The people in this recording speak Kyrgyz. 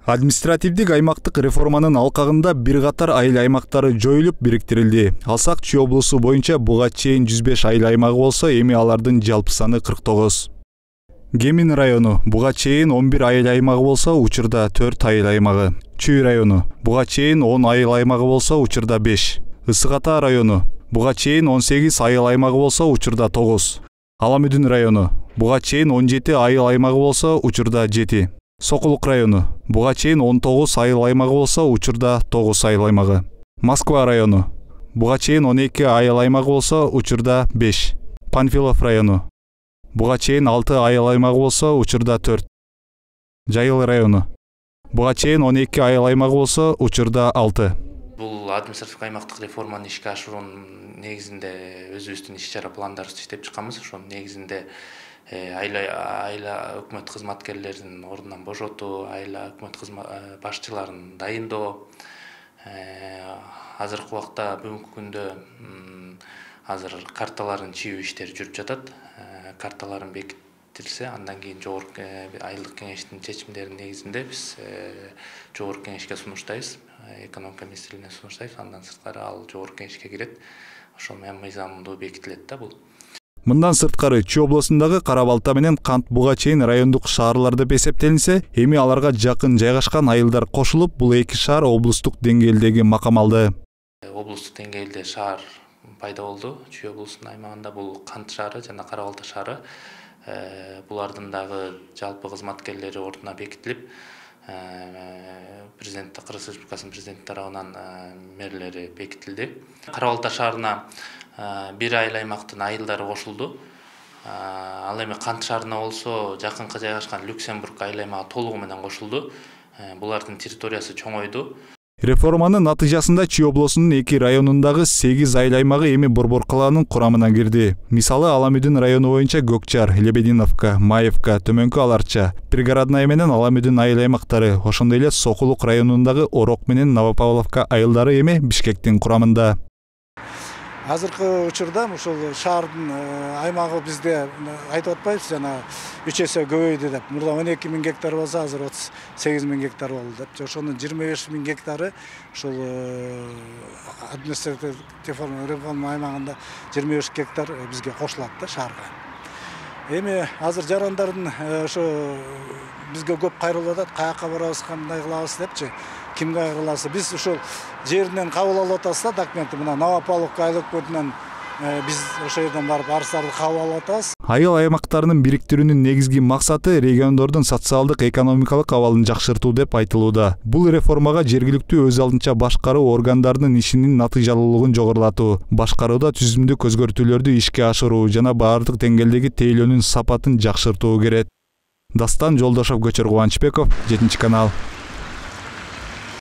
Административдик аймактык реформанын алкагында бир катар айыл аймактары жоюлуп бириктирилди. Алсак Чүй облусу боюнча буга чейин 105 айыл аймагы болсо, эми алардын жалпы саны 49. Гемин району буга чейин 11 айыл аймагы болсо, учурда 4 айыл аймагы. Чүй району буга чейин 10 айыл аймагы болсо, учурда 5. Ысык Ата району буга чейин 18 айыл аймагы болсо, учурда 9. Аламүдүн району буга чейин 17 айыл аймагы болсо, учурда 7. Сокулук району буга чейин 19 айыл аймагы болсо, учурда 9 айыл аймагы. Москва району буга чейин 12 айыл аймагы болсо, учурда 5. Панфилов району буга чейин 6 айыл аймагы болсо, учурда 4. Жайыл району буга чейин 12 айыл аймагы болсо, учурда 6. Бул административдик аймактык реформаны ишке ашыруунун негизинде өзүбүздүн иш-чара пландарыбызды иштеп чыкканбыз. Ошонун негизинде айла өкмөт кызматкерлерин ордунан бошотуу, айла өкмөт башчыларын дайындоо. Азыркы убакта бүгүнкү күндө азыр карталарын чийүү иштери жүрүп жатат. Карталарын бекитилсе, андан кийин жогорку айылдык кеңештин чечимдеринин негизинде биз жогорку кеңешке сунуштайбыз. Экономика министрлигине сунуштайбыз. Андан сырткары ал жогорку кеңешке кирет. Ошол менен мыйзамдуу бекитилет да бул. Мындан сырткары Чүй облусундагы Кара Балта менен Кант буга чейин райондук шаарлар деп эсептелинсе, эми аларга жакын жайгашкан айылдар кошулуп, бул эки шаар облустук деңгээлдеги макам алды. Облустук деңгээлде шаар пайда болду. Чүй облусунун аймагында бул Кант шаары жана Кара Балта шаары. Булардын дагы жалпы кызматкерлери ордуна бекитилип, президент Кыргыз Республикасынын президенти тарабынан мэрлери бекитилди. Кара Балта шаарына бир айыл аймактын айылдары кошулду. Ал эми Кант шаарына болсо жакынкы жайгашкан Люксембург айыл аймагы толугу менен кошулду. Булардын территориясы чоңойду. Реформанын натыйжасында Чүй облусунун 2 районундагы 8 айыл аймагы эми Борбор калаанын курамына кирди. Мисалы Аламүдүн району боюнча Көкчар, Лебединовка, Маевка, Төмөнкү Аларча, Пригородная менен Аламүдүн айыл аймактары, ошондой эле Сокулук районундагы Орок менен Новопавловка айылдары эми Бишкектин курамында. Азыркы учурда ушул шаардын аймагы бизде айтып атпайбыз, жана 3 эсе көбөйдү деп. Мурда 12 000 гектар болсо, азыр 38 000 гектар болду деп. Ошонун 25 000 гектары ушул административдик реформа аймагында 25 гектар бизге кошулат да шаарга. Эми азыр жарандардын ошо бизге көп кайрылып атат, каяка барабыз, кандай кылабыз депчи. Кимге кайрыласы? Биз ушул жеринен кабыл алып атабыз да документти. Мына Новопавловка айыл өкмөтүнөн биз ошол жерден барып арыздарды кабыл алып атабыз. Айыл аймактарынын бириктирүүнүн негизги максаты региондордун социалдык экономикалык абалын жакшыртуу деп айтылууда. Бул реформага жергиликтүү өз алдынча башкаруу органдарынын ишинин натыйжалуулугун жогорулатуу, башкарууда түзүмдүк өзгөртүүлөрдү ишке ашыруу жана баардык деңгээлдеги тейлөөнүн сапатын жакшыртуу керек. Дастан Жолдошов, Көчөр Кубанычбеков, 7 канал.